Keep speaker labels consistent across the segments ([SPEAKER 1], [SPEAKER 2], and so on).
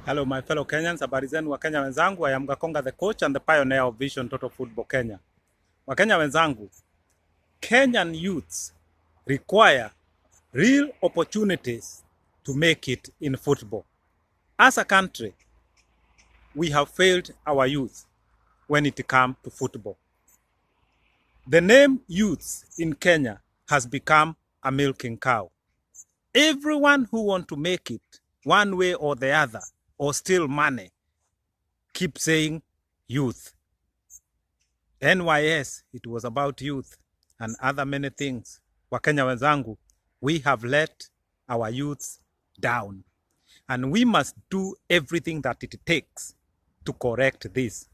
[SPEAKER 1] Hello, my fellow Kenyans. Habari zenu wa Kenya wenzangu. I am Gakonga, the coach and the pioneer of Vision Total Football Kenya. Wakenya wenzangu, Kenyan youths require real opportunities to make it in football. As a country, we have failed our youth when it comes to football. The name youths in Kenya has become a milking cow. Everyone who wants to make it one way or the other or steal money keep saying youth. NYS, it was about youth and other many things. Wakenya wenzangu, we have let our youths down. And we must do everything that it takes to correct this.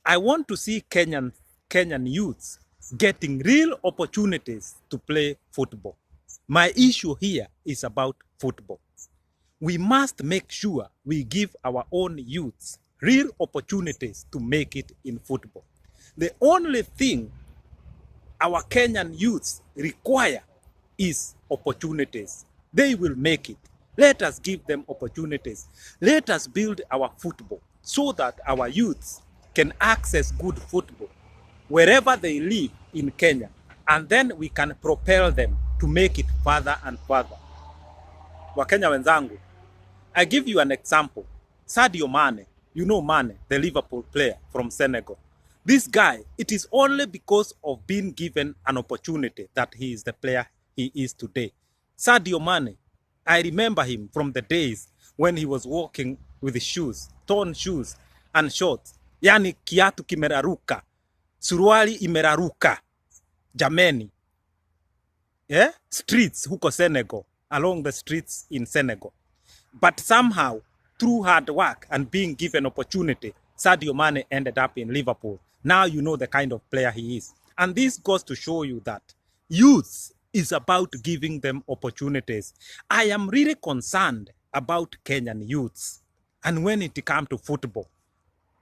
[SPEAKER 1] I want to see Kenyan youths getting real opportunities to play football. My issue here is about football. We must make sure we give our own youths real opportunities to make it in football. The only thing our Kenyan youths require is opportunities. They will make it. Let us give them opportunities. Let us build our football so that our youths can access good football wherever they live in Kenya. And then we can propel them to make it further and further. Wakenya wenzangu, I give you an example. Sadio Mane, you know Mane, the Liverpool player from Senegal. This guy, it is only because of being given an opportunity that he is the player he is today. Sadio Mane, I remember him from the days when he was walking with shoes, torn shoes and shorts. Yani kiatu kimeraruka, suruali imeraruka, jameni. Yeah? Streets huko Senegal, along the streets in Senegal. But somehow, through hard work and being given opportunity, Sadio Mane ended up in Liverpool. Now you know the kind of player he is. And this goes to show you that youth is about giving them opportunities. I am really concerned about Kenyan youths. And when it comes to football,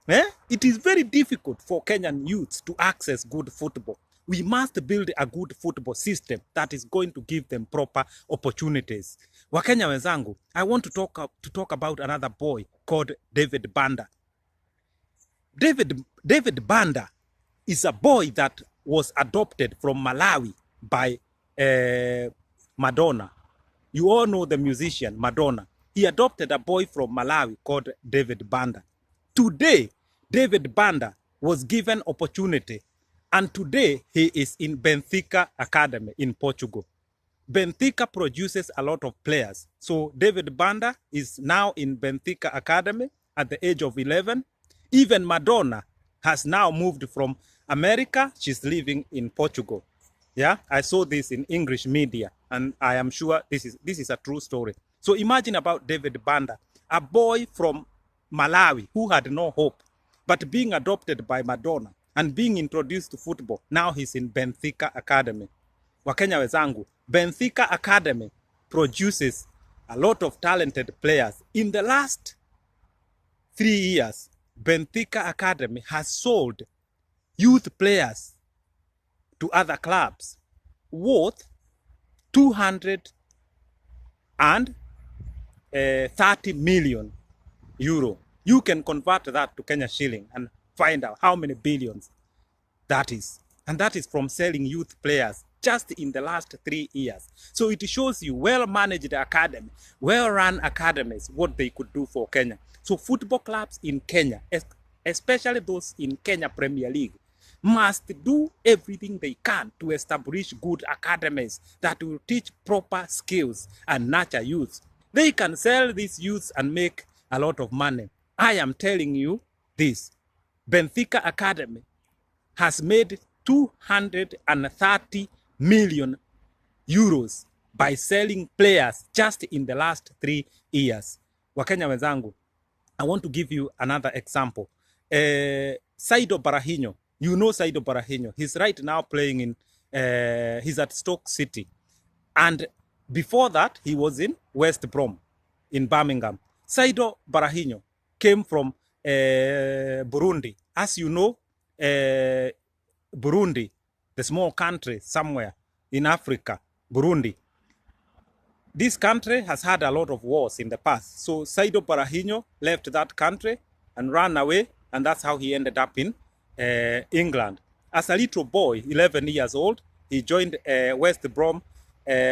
[SPEAKER 1] it is very difficult for Kenyan youths to access good football. We must build a good football system that is going to give them proper opportunities. Wakenya wenzangu, I want to talk about another boy called David Banda. David Banda is a boy that was adopted from Malawi by Madonna. You all know the musician Madonna. He adopted a boy from Malawi called David Banda. Today, David Banda was given opportunity, and today he is in Benfica Academy in Portugal. Benfica produces a lot of players. So David Banda is now in Benfica Academy at the age of 11. Even Madonna has now moved from America. She's living in Portugal. Yeah, I saw this in English media, and I am sure this is a true story. So imagine about David Banda, a boy from Malawi who had no hope, but being adopted by Madonna and being introduced to football. Now he's in Benfica Academy. Wakenya wenzangu, Benfica Academy produces a lot of talented players. In the last 3 years, Benfica Academy has sold youth players to other clubs worth 230 million euro. You can convert that to Kenya shilling and find out how many billions that is. And that is from selling youth players just in the last 3 years. So it shows you well-managed academy, well-run academies, what they could do for Kenya. So football clubs in Kenya, especially those in Kenya Premier League, must do everything they can to establish good academies that will teach proper skills and nurture youth. They can sell these youths and make a lot of money. I am telling you this. Benfica Academy has made 230 million euros by selling players just in the last 3 years. Wakenya wenzangu, I want to give you another example. Saido Barahinho, you know Saido Barahinho. He's right now playing in, he's at Stoke City. And before that, he was in West Brom in Birmingham. Saido Barahinho came from Burundi. As you know, Burundi, the small country somewhere in Africa, Burundi, This country has had a lot of wars in the past. So Saido Barahino left that country and ran away, and that's how he ended up in England. As a little boy, 11 years old, he joined West Brom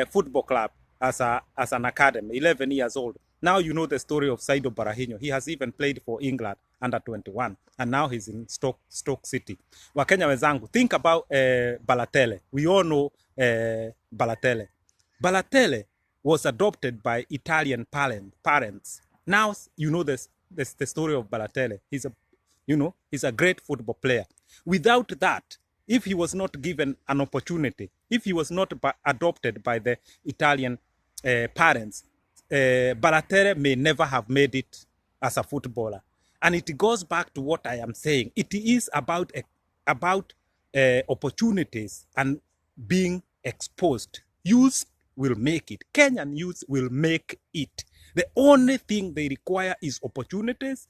[SPEAKER 1] Football Club as an academy, 11 years old. Now you know the story of Saido Barahino. He has even played for England under 21, and now he's in Stoke City. Wakenya wenzangu, think about Balotelli. We all know Balotelli. Balotelli was adopted by Italian parents. Now you know the story of Balotelli. He's a great football player. Without that, if he was not given an opportunity, if he was not adopted by the Italian parents, Balotelli may never have made it as a footballer. And it goes back to what I am saying. It is about opportunities and being exposed. Youth will make it. Kenyan youth will make it. The only thing they require is opportunities,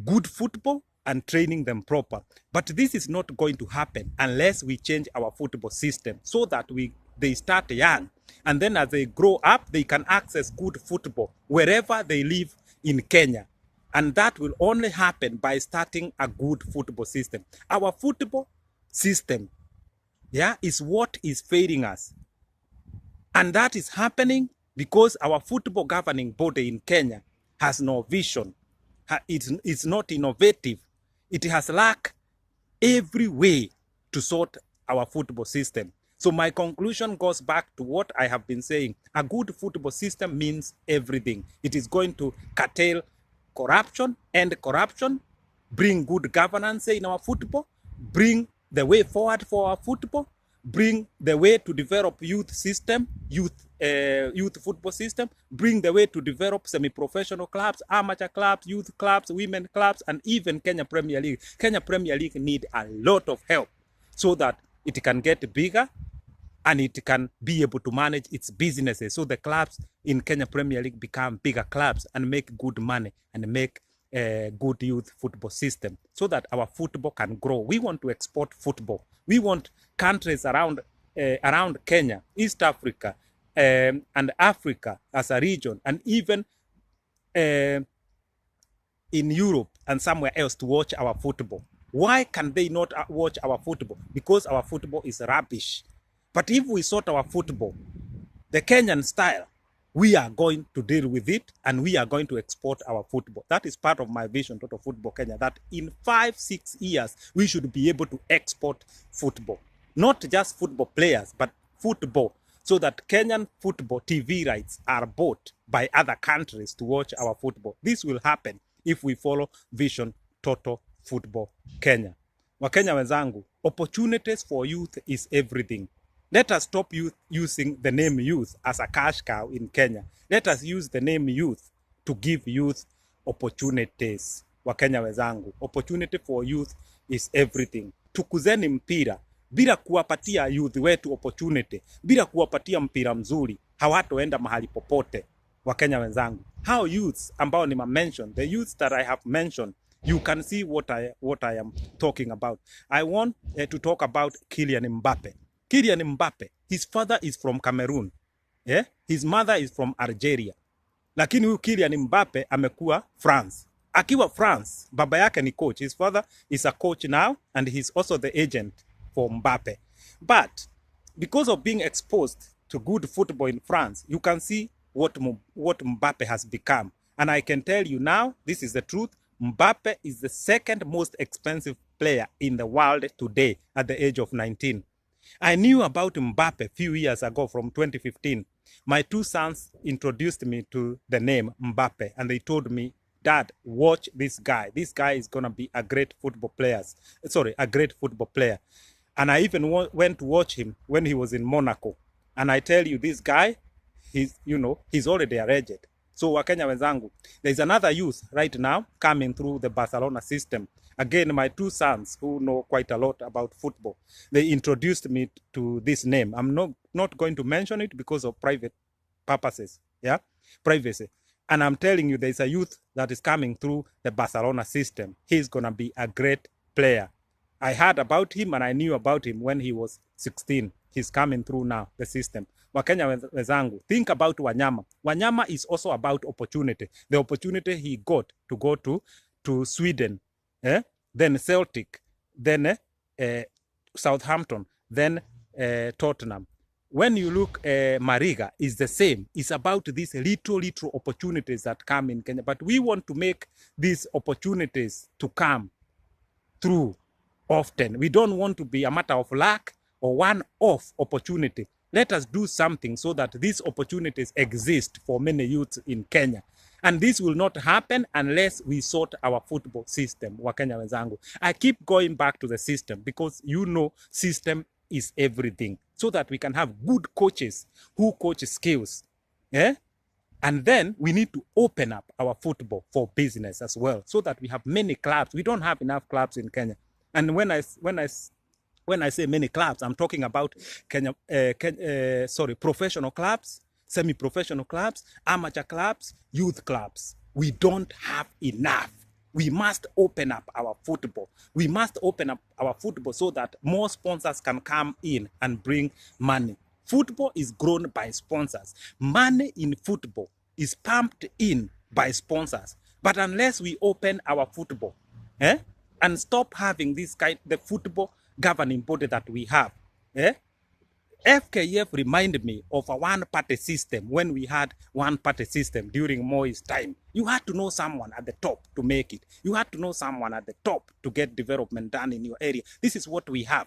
[SPEAKER 1] good football, and training them proper. But this is not going to happen unless we change our football system so that they start young. And then as they grow up, they can access good football wherever they live in Kenya. And that will only happen by starting a good football system. Our football system, is what is failing us. And that is happening because our football governing body in Kenya has no vision. It's not innovative. It has lacked every way to sort our football system. So my conclusion goes back to what I have been saying. A good football system means everything. It is going to curtail corruption, end corruption, bring good governance in our football, bring the way forward for our football, bring the way to develop youth football system, bring the way to develop semi-professional clubs, amateur clubs, youth clubs, women clubs, and even Kenya Premier League. Kenya Premier League need a lot of help so that it can get bigger and it can be able to manage its businesses. So the clubs in Kenya Premier League become bigger clubs and make good money and make a good youth football system so that our football can grow. We want to export football. We want countries around Kenya, East Africa, and Africa as a region, and even in Europe and somewhere else to watch our football. Why can they not watch our football? Because our football is rubbish. But if we sort our football, the Kenyan style, we are going to deal with it and we are going to export our football. That is part of my vision, Total Football Kenya, that in 5-6 years, we should be able to export football. Not just football players, but football, so that Kenyan football TV rights are bought by other countries to watch our football. This will happen if we follow Vision Total Football Kenya. Wakenya wenzangu, opportunities for youth is everything. Let us stop using the name youth as a cash cow in Kenya. Let us use the name youth to give youth opportunities. Wakenya wenzangu, opportunity for youth is everything. Tukuzeni mpira. Bila kuwapatia youth wetu opportunity, bila kuwapatia mpira mzuri, hawatoenda mahali popote. Wakenya wenzangu, how youths ambao ni mention, the youths that I have mentioned, you can see what I am talking about. I want to talk about Kylian Mbappe. Kylian Mbappe, his father is from Cameroon. His mother is from Algeria. Lakini huyu Kylian Mbappe amekuwa France. Akiwa France, baba yake ni coach. His father is a coach now and he's also the agent for Mbappe. But because of being exposed to good football in France, you can see what Mbappe has become. And I can tell you now, this is the truth, Mbappe is the second most expensive player in the world today at the age of 19. I knew about Mbappe a few years ago from 2015. My two sons introduced me to the name Mbappe and they told me, Dad, watch this guy. This guy is going to be a great football player. And I even went to watch him when he was in Monaco. And I tell you, this guy, he's already a legend. So Wakenya wenzangu, there's another youth right now coming through the Barcelona system. Again, my two sons who know quite a lot about football, they introduced me to this name. I'm not going to mention it because of private purposes, privacy. And I'm telling you, there's a youth that is coming through the Barcelona system. He's going to be a great player. I heard about him and I knew about him when he was 16. He's coming through now, the system. Wakenya wenzangu, think about Wanyama. Wanyama is also about opportunity. The opportunity he got to go to Sweden, then Celtic, then Southampton, then Tottenham. When you look, Mariga is the same. It's about these little opportunities that come in Kenya. But we want to make these opportunities to come through often. We don't want to be a matter of luck or one-off opportunity. Let us do something so that these opportunities exist for many youths in Kenya. And this will not happen unless we sort our football system. Wakenya wenzangu, I keep going back to the system because system is everything, so that we can have good coaches who coach skills. And then we need to open up our football for business as well, so that we have many clubs. We don't have enough clubs in Kenya. And when I say many clubs, I'm talking about professional clubs, semi-professional clubs, amateur clubs, youth clubs. We don't have enough. We must open up our football. We must open up our football so that more sponsors can come in and bring money. Football is grown by sponsors. Money in football is pumped in by sponsors. But unless we open our football, and stop having the football governing body that we have, FKF reminded me of a one-party system. When we had one-party system during Moi's time, you had to know someone at the top to make it. You had to know someone at the top to get development done in your area. This is what we have.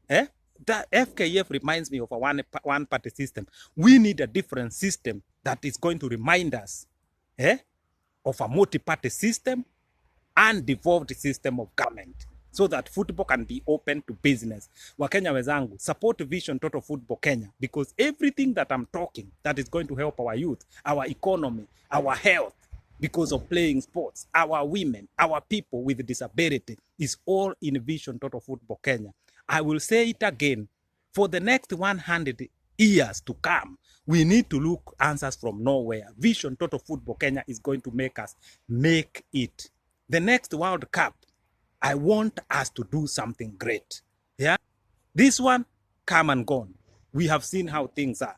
[SPEAKER 1] That FKF reminds me of a one-party system. We need a different system that is going to remind us of a multi-party system and devolved system of government, so that football can be open to business. Wakenya wenzangu, support Vision Total Football Kenya, because everything that I'm talking that is going to help our youth, our economy, our health, because of playing sports, our women, our people with disability, is all in Vision Total Football Kenya. I will say it again, for the next 100 years to come, we need to look answers from nowhere. Vision Total Football Kenya is going to make us make it. The next World Cup, I want us to do something great. This one, come and gone. We have seen how things are.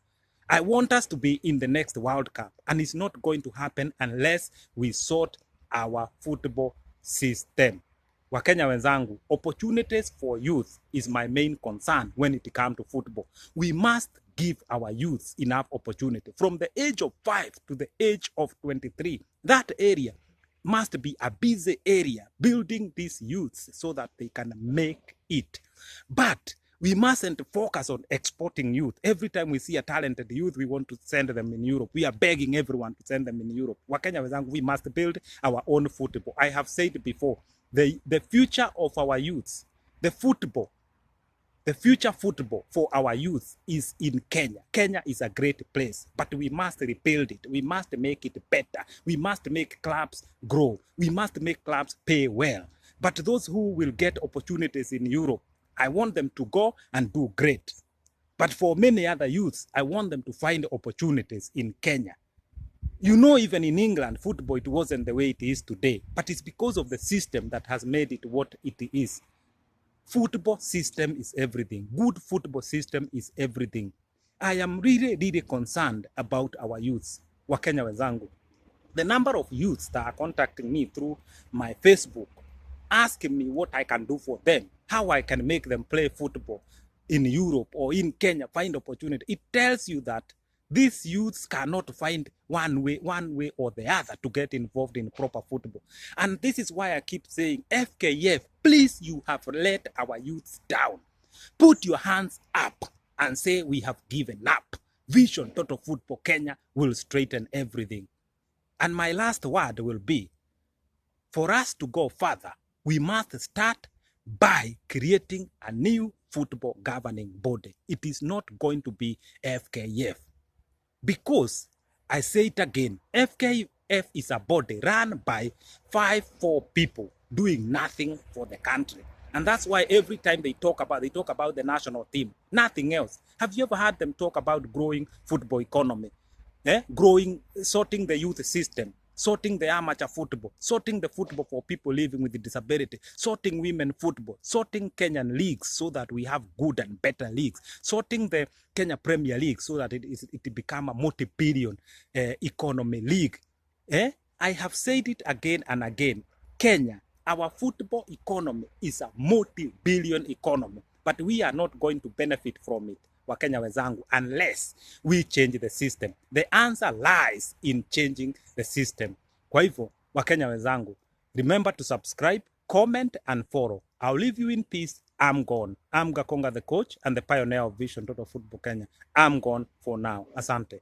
[SPEAKER 1] I want us to be in the next World Cup, and it's not going to happen unless we sort our football system. Wakenya wenzangu, opportunities for youth is my main concern when it comes to football. We must give our youth enough opportunity. From the age of 5 to the age of 23, that area must be a busy area, building these youths so that they can make it. But we mustn't focus on exporting youth. Every time we see a talented youth, we want to send them in Europe. We are begging everyone to send them in Europe. Wakenya wenzangu, we must build our own football. I have said before, the future of our youths, the future football for our youth is in Kenya. Kenya is a great place, but we must rebuild it. We must make it better. We must make clubs grow. We must make clubs pay well. But those who will get opportunities in Europe, I want them to go and do great. But for many other youths, I want them to find opportunities in Kenya. Even in England, football, it wasn't the way it is today. But it's because of the system that has made it what it is. Football system is everything. Good football system is everything. I am really concerned about our youths. Wakenya wenzangu. The number of youths that are contacting me through my Facebook, asking me what I can do for them, how I can make them play football in Europe or in Kenya, find opportunity. It tells you that these youths cannot find one way or the other to get involved in proper football. And this is why I keep saying, FKF, please, you have let our youths down. Put your hands up and say we have given up. Vision Total Football Kenya will straighten everything. And my last word will be, for us to go further, we must start by creating a new football governing body. It is not going to be FKF. Because, I say it again, FKF is a body run by 5-4 people doing nothing for the country. And that's why every time they talk about the national team, nothing else. Have you ever heard them talk about growing football economy? Sorting the youth system, sorting the amateur football, sorting the football for people living with disability, sorting women football, sorting Kenyan leagues so that we have good and better leagues, sorting the Kenya Premier League so that it become a multi-billion economy league. I have said it again and again. Kenya, our football economy is a multi-billion economy, but we are not going to benefit from it, Wakenya wenzangu, unless we change the system. The answer lies in changing the system. Kwa hivyo, Wakenya wenzangu, remember to subscribe, comment, and follow. I'll leave you in peace. I'm gone. I'm Gakonga, the coach and the pioneer of Vision Total Football Kenya. I'm gone for now. Asante.